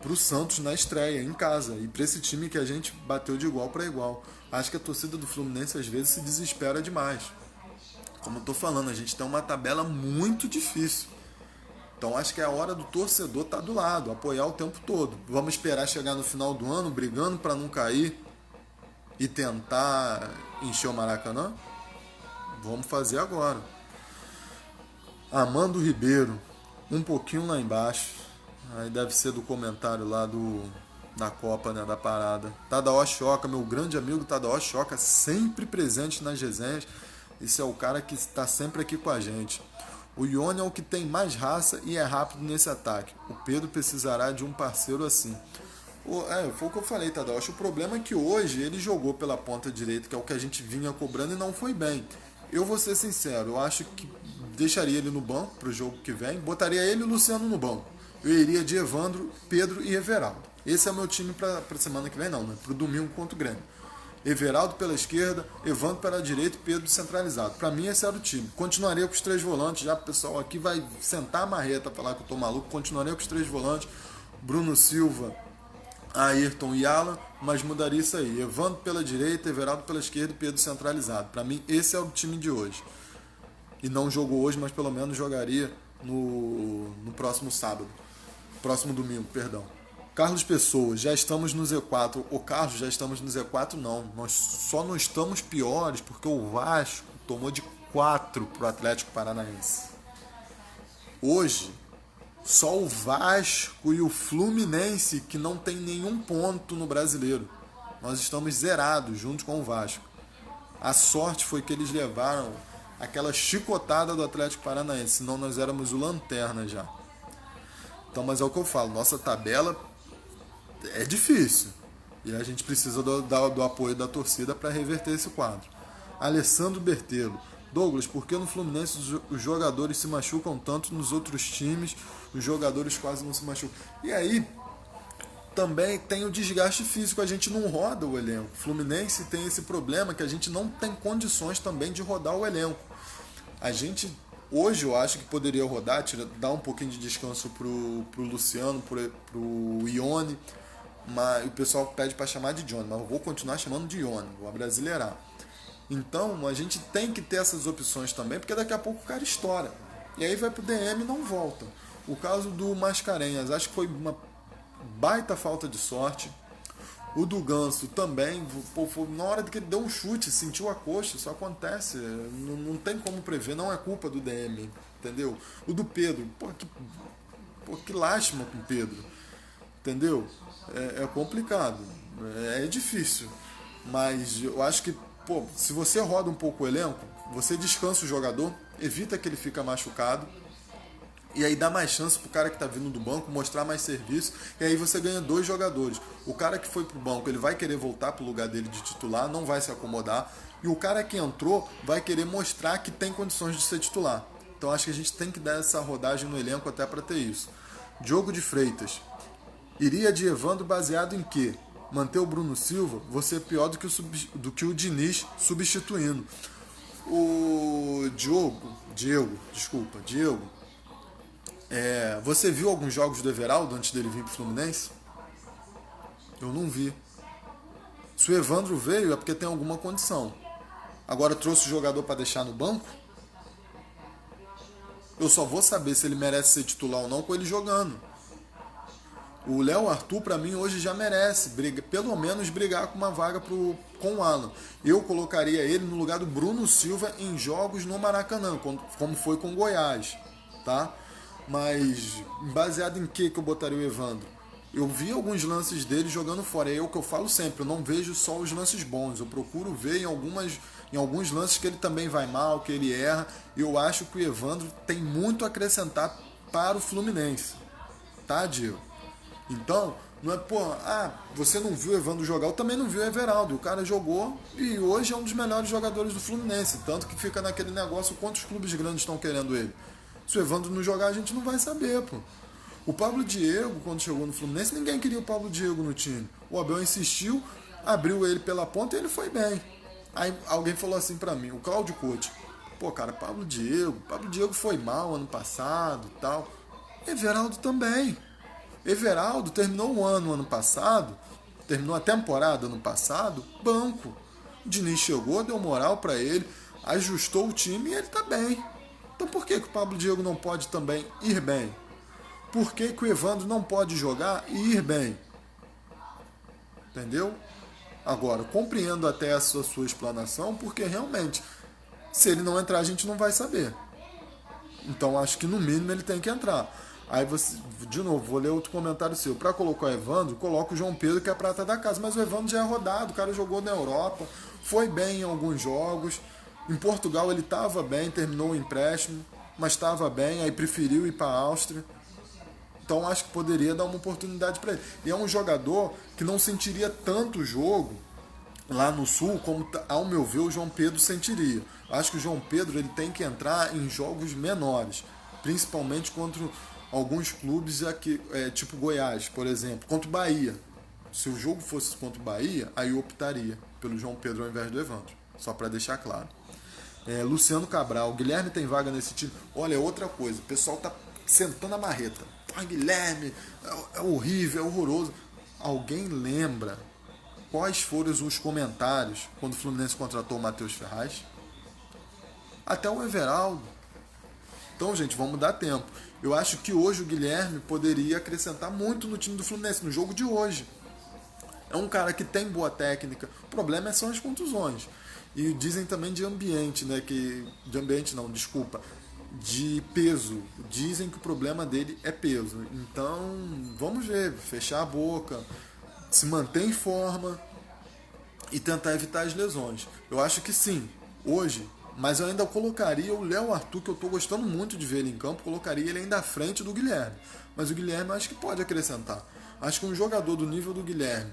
Speaker 1: para o Santos na estreia, em casa. E para esse time que a gente bateu de igual para igual. Acho que a torcida do Fluminense às vezes se desespera demais. Como eu estou falando, a gente tem uma tabela muito difícil. Então acho que é a hora do torcedor estar do lado, apoiar o tempo todo. Vamos esperar chegar no final do ano, brigando para não cair e tentar encher o Maracanã? Vamos fazer agora. Amando Ribeiro, um pouquinho lá embaixo. Aí deve ser do comentário lá da Copa, né, da parada. Tadaó Choca, meu grande amigo Tadaó Choca, sempre presente nas resenhas. Esse é o cara que está sempre aqui com a gente. O Ione é o que tem mais raça e é rápido nesse ataque. O Pedro precisará de um parceiro assim. Foi o que eu falei, Tadaó. O problema é que hoje ele jogou pela ponta direita, que é o que a gente vinha cobrando, e não foi bem. Eu vou ser sincero, eu acho que deixaria ele no banco para o jogo que vem, botaria ele e o Luciano no banco. Eu iria de Evandro, Pedro e Everaldo. Esse é o meu time para a semana que vem, não, né? Para o domingo contra o Grêmio. Everaldo pela esquerda, Evandro pela direita e Pedro centralizado. Para mim esse era o time. Continuaria com os 3 volantes, já o pessoal aqui vai sentar a marreta falar que eu tô maluco. Continuaria com os 3 volantes, Bruno Silva, Ayrton e Alan, mas mudaria isso aí. Evandro pela direita, Everaldo pela esquerda e Pedro centralizado. Para mim esse é o time de hoje. E não jogou hoje, mas pelo menos jogaria no próximo sábado. Próximo domingo, perdão. Carlos Pessoa, já estamos no Z4. O Carlos, já estamos no Z4, não. Nós só não estamos piores porque o Vasco tomou de 4 pro Atlético Paranaense. Hoje, só o Vasco e o Fluminense que não tem nenhum ponto no Brasileiro. Nós estamos zerados junto com o Vasco. A sorte foi que eles levaram aquela chicotada do Atlético Paranaense, senão nós éramos o lanterna já. Então, mas é o que eu falo, nossa tabela é difícil. E a gente precisa do apoio da torcida para reverter esse quadro. Alessandro Bertelo. Douglas, por que no Fluminense os jogadores se machucam tanto, nos outros times os jogadores quase não se machucam? E aí também tem o desgaste físico, a gente não roda o elenco. O Fluminense tem esse problema que a gente não tem condições também de rodar o elenco. A gente, hoje eu acho que poderia rodar, dar um pouquinho de descanso pro Luciano, pro Ione, mas o pessoal pede para chamar de Johnny, mas eu vou continuar chamando de Ione, vou abrasileirar. Então a gente tem que ter essas opções também, porque daqui a pouco o cara estoura. E aí vai pro DM e não volta. O caso do Mascarenhas, acho que foi uma baita falta de sorte. O do Ganso também, na hora que ele deu um chute, sentiu a coxa, isso acontece, não tem como prever, não é culpa do DM, entendeu? O do Pedro, que lástima com o Pedro, entendeu? É complicado, é difícil, mas eu acho que, se você roda um pouco o elenco, você descansa o jogador, evita que ele fique machucado, e aí dá mais chance pro cara que tá vindo do banco mostrar mais serviço. E aí você ganha 2 jogadores. O cara que foi pro banco, ele vai querer voltar pro lugar dele de titular, não vai se acomodar. E o cara que entrou vai querer mostrar que tem condições de ser titular. Então acho que a gente tem que dar essa rodagem no elenco até para ter isso. Diogo de Freitas. Iria de Evandro baseado em quê? Manter o Bruno Silva, você é pior do que o Diniz substituindo. O Diego. Você viu alguns jogos do Everaldo antes dele vir pro Fluminense? Eu não vi. Se o Evandro veio é porque tem alguma condição. Agora trouxe o jogador para deixar no banco? Eu só vou saber se ele merece ser titular ou não com ele jogando. O Léo Arthur, para mim, hoje já merece pelo menos brigar com uma vaga com o Alan. Eu colocaria ele no lugar do Bruno Silva em jogos no Maracanã, como foi com o Goiás, tá? Mas baseado em que eu botaria o Evandro? Eu vi alguns lances dele jogando fora. É o que eu falo sempre, eu não vejo só os lances bons. Eu procuro ver em alguns lances que ele também vai mal, que ele erra. Eu acho que o Evandro tem muito a acrescentar para o Fluminense. Tá, Diego? Então, não é, você não viu o Evandro jogar, eu também não vi o Everaldo. O cara jogou e hoje é um dos melhores jogadores do Fluminense. Tanto que fica naquele negócio, quantos clubes grandes estão querendo ele. Se o Evandro não jogar, a gente não vai saber, pô. O Pablo Diego, quando chegou no Fluminense, ninguém queria o Pablo Diego no time. O Abel insistiu, abriu ele pela ponta e ele foi bem. Aí alguém falou assim pra mim, o Cláudio Couto, Pablo Diego foi mal ano passado e tal. Everaldo também. Everaldo terminou o ano passado, terminou a temporada ano passado, banco. O Diniz chegou, deu moral pra ele, ajustou o time e ele tá bem. Então por que o Pablo Diego não pode também ir bem? Por que o Evandro não pode jogar e ir bem? Entendeu? Agora, compreendo até essa sua explanação, porque realmente, se ele não entrar, a gente não vai saber. Então acho que no mínimo ele tem que entrar. Aí você, de novo, vou ler outro comentário seu. Para colocar o Evandro, coloca o João Pedro, que é a prata da casa. Mas o Evandro já é rodado, o cara jogou na Europa, foi bem em alguns jogos. Em Portugal ele estava bem, terminou o empréstimo, mas estava bem, aí preferiu ir para a Áustria. Então acho que poderia dar uma oportunidade para ele. E é um jogador que não sentiria tanto o jogo lá no Sul como, ao meu ver, o João Pedro sentiria. Acho que o João Pedro ele tem que entrar em jogos menores, principalmente contra alguns clubes aqui, tipo Goiás, por exemplo, contra o Bahia. Se o jogo fosse contra o Bahia, aí eu optaria pelo João Pedro ao invés do Evandro. Só para deixar claro. Luciano Cabral, Guilherme tem vaga nesse time. Olha, outra coisa, o pessoal tá sentando a marreta. Guilherme é horrível, é horroroso. Alguém lembra quais foram os comentários quando o Fluminense contratou o Matheus Ferraz? Até o Everaldo. Então, gente, vamos dar tempo. Eu acho que hoje o Guilherme poderia acrescentar muito no time do Fluminense, no jogo de hoje. É um cara que tem boa técnica. O problema são as contusões. E dizem também de ambiente, né? De ambiente não, desculpa. De peso. Dizem que o problema dele é peso. Então, vamos ver. Fechar a boca. Se manter em forma. E tentar evitar as lesões. Eu acho que sim. Hoje. Mas eu ainda colocaria o Léo Arthur, que eu estou gostando muito de ver ele em campo, colocaria ele ainda à frente do Guilherme. Mas o Guilherme acho que pode acrescentar. Acho que um jogador do nível do Guilherme,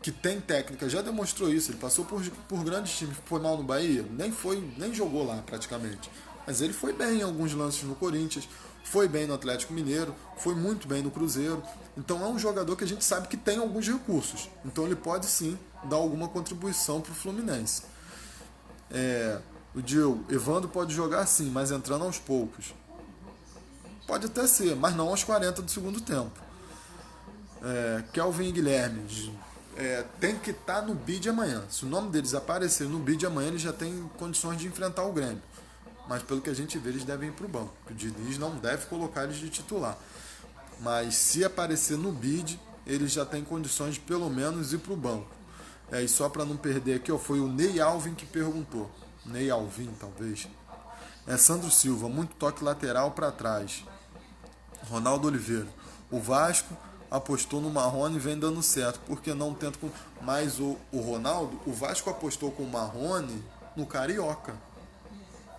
Speaker 1: que tem técnica, já demonstrou isso. Ele passou por grandes times, foi mal no Bahia, nem jogou lá praticamente. Mas ele foi bem em alguns lances no Corinthians, foi bem no Atlético Mineiro, foi muito bem no Cruzeiro. Então é um jogador que a gente sabe que tem alguns recursos. Então ele pode sim dar alguma contribuição para o Fluminense. O Diogo, Evandro pode jogar sim, mas entrando aos poucos. Pode até ser, mas não aos 40 do segundo tempo. Kelvin e Guilherme tem que estar no bid amanhã. Se o nome deles aparecer no bid amanhã, eles já têm condições de enfrentar o Grêmio. Mas pelo que a gente vê, eles devem ir para o banco. O Diniz não deve colocar eles de titular. Mas se aparecer no bid, eles já têm condições de pelo menos ir para o banco. E só para não perder aqui, foi o Ney Alvin que perguntou. Ney Alvin, talvez. Sandro Silva, muito toque lateral para trás. Ronaldo Oliveira, o Vasco apostou no Marrone e vem dando certo, porque não tenta com... Mas o Ronaldo, o Vasco apostou com o Marrone no Carioca,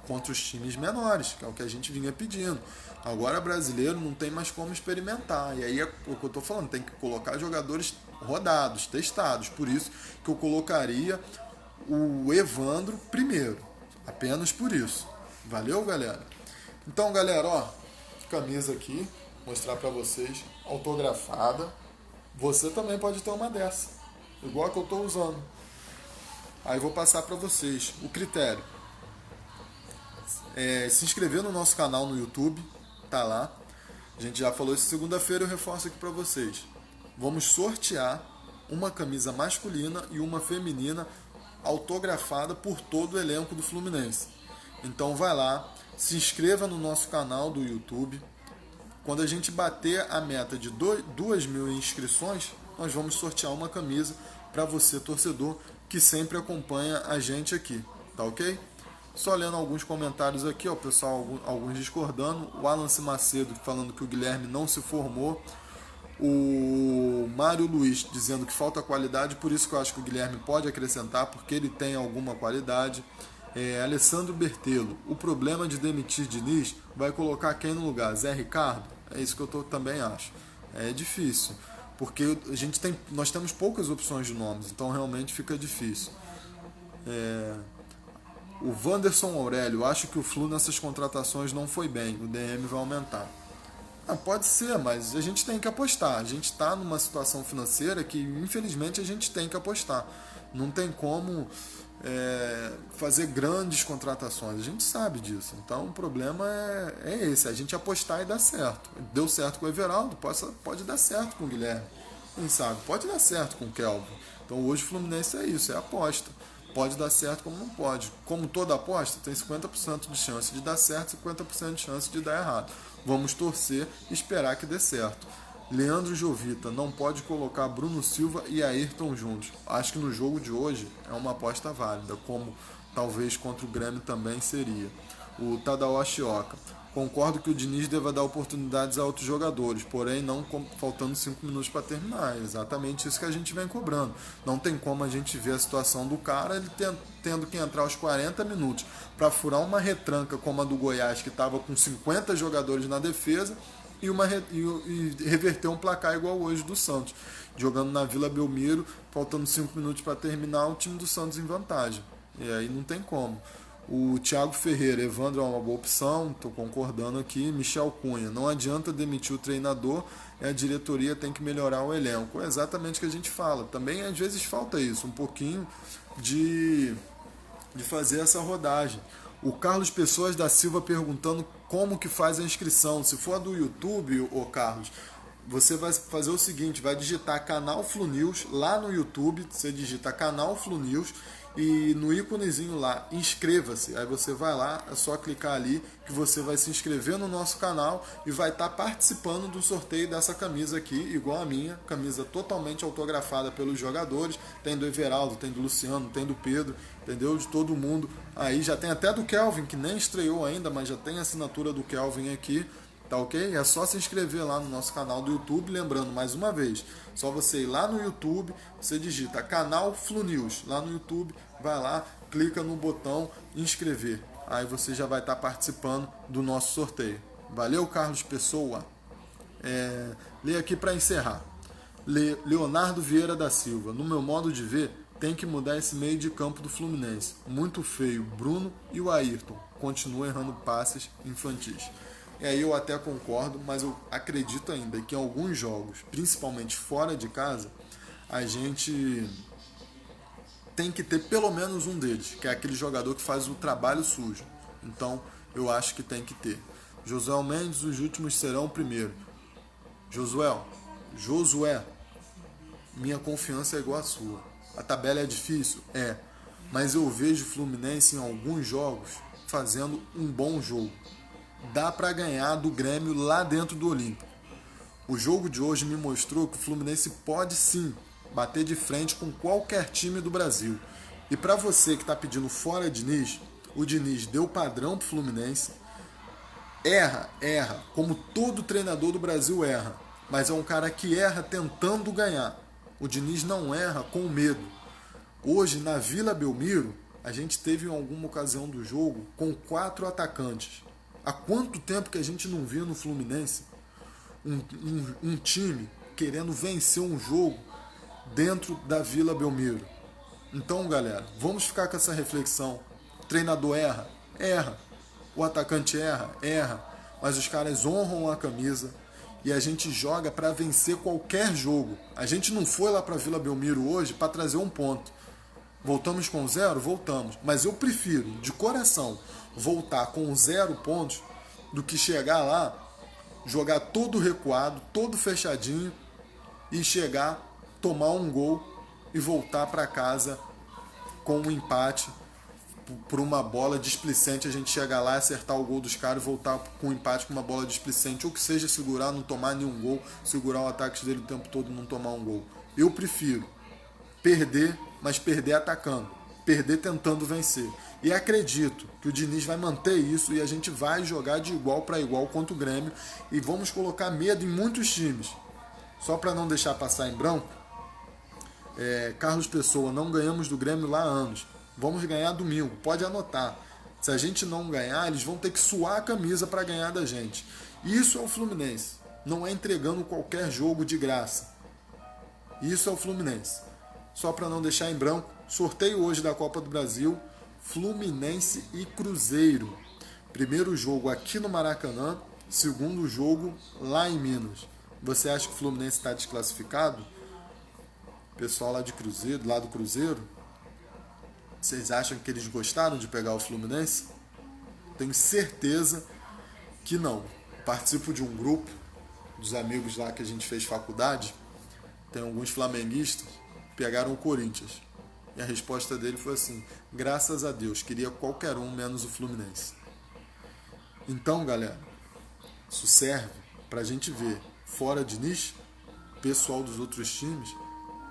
Speaker 1: contra os times menores, que é o que a gente vinha pedindo. Agora brasileiro não tem mais como experimentar, e aí é o que eu estou falando, tem que colocar jogadores rodados, testados, por isso que eu colocaria o Evandro primeiro, apenas por isso. Valeu, galera? Então, galera, camisa aqui, mostrar pra vocês, autografada. Você também pode ter uma dessa, igual a que eu tô usando. Aí vou passar pra vocês o critério. Se inscrever no nosso canal no YouTube, tá lá. A gente já falou isso segunda-feira, eu reforço aqui pra vocês. Vamos sortear uma camisa masculina e uma feminina autografada por todo o elenco do Fluminense. Então vai lá, se inscreva no nosso canal do YouTube. Quando a gente bater a meta de 2.000 inscrições, nós vamos sortear uma camisa para você, torcedor, que sempre acompanha a gente aqui, tá ok? Só lendo alguns comentários aqui, o pessoal, alguns discordando. O Alan Macedo falando que o Guilherme não se formou. O Mário Luiz dizendo que falta qualidade, por isso que eu acho que o Guilherme pode acrescentar, porque ele tem alguma qualidade. Alessandro Bertelo, o problema de demitir Diniz vai colocar quem no lugar? Zé Ricardo? É isso que eu também acho. É difícil, porque nós temos poucas opções de nomes, então realmente fica difícil. O Wanderson Aurélio, acho que o Flu nessas contratações não foi bem, o DM vai aumentar. Pode ser, mas a gente tem que apostar. A gente está numa situação financeira que, infelizmente, a gente tem que apostar. Não tem como fazer grandes contratações. A gente sabe disso. Então, o problema é esse. A gente apostar e dar certo. Deu certo com o Everaldo, pode dar certo com o Guilherme. Quem sabe? Pode dar certo com o Kelvin. Então, hoje o Fluminense é isso, é aposta. Pode dar certo como não pode. Como toda aposta, tem 50% de chance de dar certo e 50% de chance de dar errado. Vamos torcer e esperar que dê certo. Leandro Jovita, não pode colocar Bruno Silva e Ayrton juntos. Acho que no jogo de hoje é uma aposta válida, como talvez contra o Grêmio também seria. O Tadao Ashioka, concordo que o Diniz deva dar oportunidades a outros jogadores, porém não faltando 5 minutos para terminar. É exatamente isso que a gente vem cobrando. Não tem como a gente ver a situação do cara, ele tendo que entrar aos 40 minutos para furar uma retranca como a do Goiás, que estava com 50 jogadores na defesa, e reverter um placar igual hoje do Santos, jogando na Vila Belmiro, faltando 5 minutos para terminar, o time do Santos em vantagem. E aí não tem como. O Thiago Ferreira, Evandro é uma boa opção, estou concordando aqui. Michel Cunha, não adianta demitir o treinador, a diretoria tem que melhorar o elenco. É exatamente o que a gente fala. Também às vezes falta isso, um pouquinho de fazer essa rodagem. O Carlos Pessoas da Silva perguntando como que faz a inscrição. Se for a do YouTube, ô Carlos, você vai fazer o seguinte, vai digitar canal Flu News lá no YouTube, você digita canal Flu News e no íconezinho lá, inscreva-se. Aí você vai lá, é só clicar ali que você vai se inscrever no nosso canal e vai estar participando do sorteio dessa camisa aqui, igual a minha, camisa totalmente autografada pelos jogadores. Tem do Everaldo, tem do Luciano, tem do Pedro, entendeu? De todo mundo. Aí já tem até do Kelvin, que nem estreou ainda, mas já tem a assinatura do Kelvin aqui. Tá ok? É só se inscrever lá no nosso canal do YouTube. Lembrando, mais uma vez, só você ir lá no YouTube, você digita canal Flu News. Lá no YouTube, vai lá, clica no botão inscrever. Aí você já vai estar participando do nosso sorteio. Valeu, Carlos Pessoa. Lê aqui para encerrar. Leonardo Vieira da Silva. No meu modo de ver, tem que mudar esse meio de campo do Fluminense. Muito feio, Bruno e o Ayrton. Continuam errando passes infantis. E aí eu até concordo, mas eu acredito ainda que em alguns jogos, principalmente fora de casa, a gente tem que ter pelo menos um deles, que é aquele jogador que faz o trabalho sujo. Então eu acho que tem que ter. Josué Mendes, os últimos serão o primeiro. Josué, minha confiança é igual à sua. A tabela é difícil? É. Mas eu vejo o Fluminense em alguns jogos fazendo um bom jogo. Dá para ganhar do Grêmio lá dentro do Olímpico. O jogo de hoje me mostrou que o Fluminense pode sim bater de frente com qualquer time do Brasil. E para você que está pedindo fora Diniz, o Diniz deu padrão para o Fluminense. Erra, como todo treinador do Brasil erra. Mas é um cara que erra tentando ganhar. O Diniz não erra com medo. Hoje, na Vila Belmiro, a gente teve em alguma ocasião do jogo com 4 atacantes. Há quanto tempo que a gente não via no Fluminense um time querendo vencer um jogo dentro da Vila Belmiro? Então, galera, vamos ficar com essa reflexão. O treinador erra? Erra. O atacante erra. Mas os caras honram a camisa e a gente joga para vencer qualquer jogo. A gente não foi lá para a Vila Belmiro hoje para trazer um ponto. Voltamos com 0? Voltamos. Mas eu prefiro, de coração, voltar com 0 pontos do que chegar lá, jogar todo recuado, todo fechadinho e chegar, tomar um gol e voltar para casa com um empate por uma bola displicente. A gente chegar lá, acertar o gol dos caras e voltar com um empate com uma bola displicente, ou que seja segurar, não tomar nenhum gol, segurar o ataque dele o tempo todo e não tomar um gol. Eu prefiro perder, mas perder atacando, perder tentando vencer. E acredito que o Diniz vai manter isso e a gente vai jogar de igual para igual contra o Grêmio e vamos colocar medo em muitos times. Só para não deixar passar em branco, Carlos Pessoa, não ganhamos do Grêmio lá há anos. Vamos ganhar domingo, pode anotar. Se a gente não ganhar, eles vão ter que suar a camisa para ganhar da gente. Isso é o Fluminense. Não é entregando qualquer jogo de graça. Isso é o Fluminense. Só para não deixar em branco, sorteio hoje da Copa do Brasil, Fluminense e Cruzeiro. Primeiro jogo aqui no Maracanã, segundo jogo lá em Minas. Você acha que o Fluminense está desclassificado? Pessoal lá de Cruzeiro, lá do Cruzeiro, vocês acham que eles gostaram de pegar o Fluminense? Tenho certeza que não. Participo de um grupo dos amigos lá que a gente fez faculdade. Tem alguns flamenguistas que pegaram o Corinthians. E a resposta dele foi assim: graças a Deus, queria qualquer um menos o Fluminense. Então, galera, isso serve para a gente ver, fora de Diniz, o pessoal dos outros times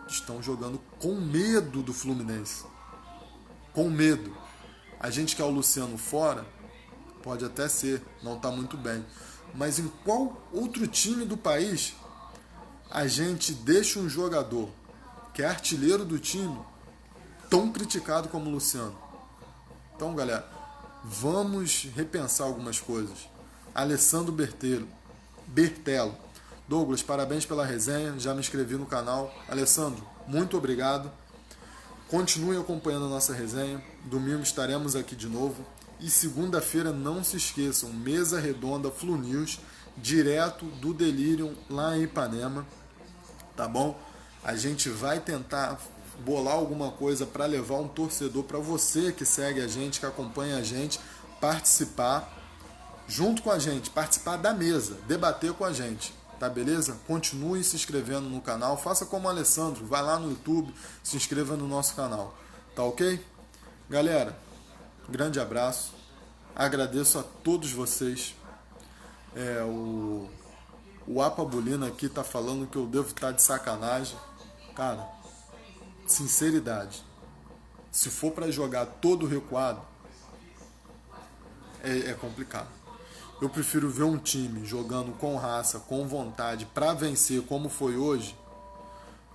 Speaker 1: estão jogando com medo do Fluminense. Com medo. A gente quer o Luciano fora, pode até ser, não está muito bem. Mas em qual outro time do país a gente deixa um jogador que é artilheiro do time tão criticado como o Luciano? Então, galera, vamos repensar algumas coisas. Alessandro Bertelo. Douglas, parabéns pela resenha, já me inscrevi no canal. Alessandro, muito obrigado. Continue acompanhando a nossa resenha. Domingo estaremos aqui de novo. E segunda-feira, não se esqueçam, mesa redonda Flu News, direto do Delirium lá em Ipanema. Tá bom? A gente vai tentar bolar alguma coisa para levar um torcedor, para você que segue a gente, que acompanha a gente, participar junto com a gente, participar da mesa, debater com a gente, tá beleza? Continue se inscrevendo no canal, faça como o Alessandro, vai lá no YouTube, se inscreva no nosso canal, tá ok? Galera, grande abraço, agradeço a todos vocês. O Apabulina aqui tá falando que eu devo estar de sacanagem. Cara, sinceridade, se for para jogar todo recuado, é complicado. Eu prefiro ver um time jogando com raça, com vontade, para vencer como foi hoje,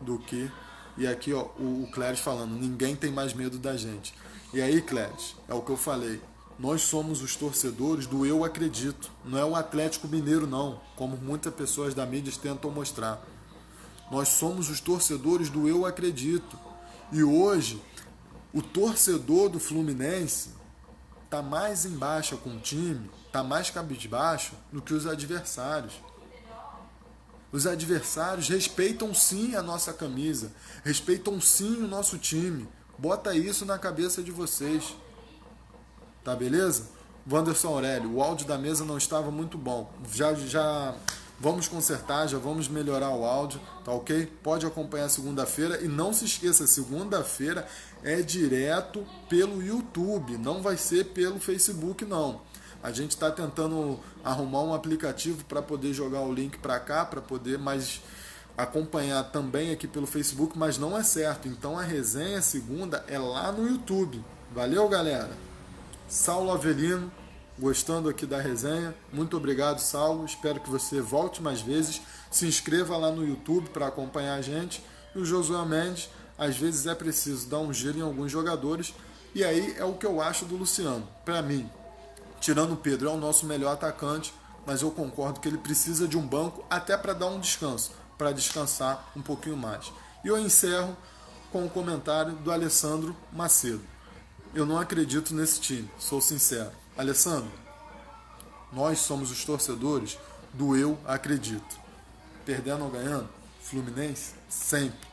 Speaker 1: do que... E aqui, ó, o Cléris falando, ninguém tem mais medo da gente. E aí, Cléris, é o que eu falei. Nós somos os torcedores do eu acredito. Não é o Atlético Mineiro, não, como muitas pessoas da mídia tentam mostrar. Nós somos os torcedores do eu acredito. E hoje, o torcedor do Fluminense está mais em baixa com o time, está mais cabisbaixo do que os adversários. Os adversários respeitam sim a nossa camisa, respeitam sim o nosso time. Bota isso na cabeça de vocês. Tá beleza? Wanderson Aurélio, o áudio da mesa não estava muito bom. Já vamos consertar, já vamos melhorar o áudio, tá ok? Pode acompanhar segunda-feira e não se esqueça, segunda-feira é direto pelo YouTube, não vai ser pelo Facebook não. A gente está tentando arrumar um aplicativo para poder jogar o link para cá, para poder mais acompanhar também aqui pelo Facebook, mas não é certo. Então a resenha segunda é lá no YouTube. Valeu, galera! Saulo Avelino, gostando aqui da resenha. Muito obrigado, Saulo. Espero que você volte mais vezes. Se inscreva lá no YouTube para acompanhar a gente. E o Josué Mendes, às vezes é preciso dar um giro em alguns jogadores. E aí é o que eu acho do Luciano. Para mim, tirando o Pedro, é o nosso melhor atacante, mas eu concordo que ele precisa de um banco até para dar um descanso, para descansar um pouquinho mais. E eu encerro com o comentário do Alessandro Macedo. Eu não acredito nesse time, sou sincero. Alessandro, nós somos os torcedores do eu acredito. Perdendo ou ganhando, Fluminense sempre.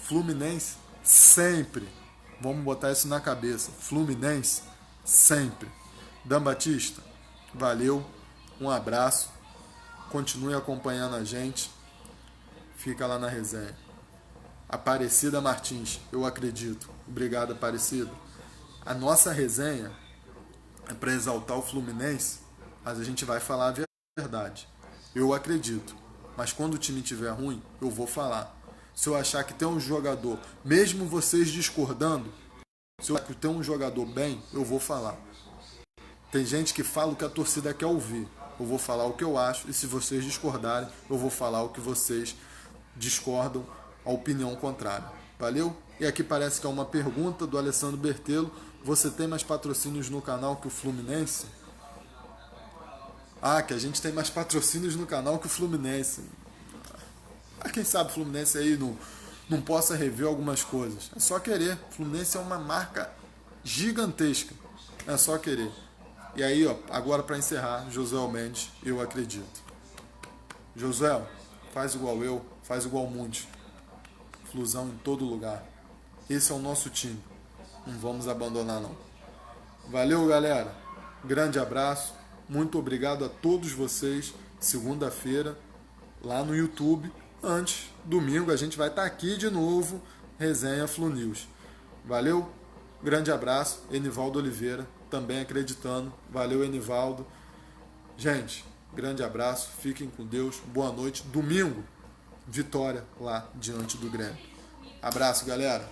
Speaker 1: Fluminense sempre. Vamos botar isso na cabeça. Fluminense sempre. Dan Batista, valeu, um abraço, continue acompanhando a gente, fica lá na resenha. Aparecida Martins, eu acredito. Obrigado, Aparecida. A nossa resenha é para exaltar o Fluminense, mas a gente vai falar a verdade. Eu acredito, mas quando o time estiver ruim, eu vou falar. Se eu achar que tem um jogador, mesmo vocês discordando, se eu achar que tem um jogador bem, eu vou falar. Tem gente que fala o que a torcida quer ouvir. Eu vou falar o que eu acho, e se vocês discordarem, eu vou falar o que vocês discordam, a opinião contrária. Valeu? E aqui parece que é uma pergunta do Alessandro Bertelo. Você tem mais patrocínios no canal que o Fluminense? Ah, que a gente tem mais patrocínios no canal que o Fluminense. Quem sabe o Fluminense aí não possa rever algumas coisas. É só querer. O Fluminense é uma marca gigantesca. É só querer. E aí, ó, agora para encerrar, Josué Mendes, eu acredito. Josué, faz igual eu, faz igual muitos. Flusão em todo lugar. Esse é o nosso time. Não vamos abandonar, não. Valeu, galera. Grande abraço. Muito obrigado a todos vocês. Segunda-feira, lá no YouTube. Antes, domingo, a gente vai estar aqui de novo. Resenha Flu News. Valeu. Grande abraço. Enivaldo Oliveira, também acreditando. Valeu, Enivaldo. Gente, grande abraço. Fiquem com Deus. Boa noite. Domingo, vitória lá diante do Grêmio. Abraço, galera.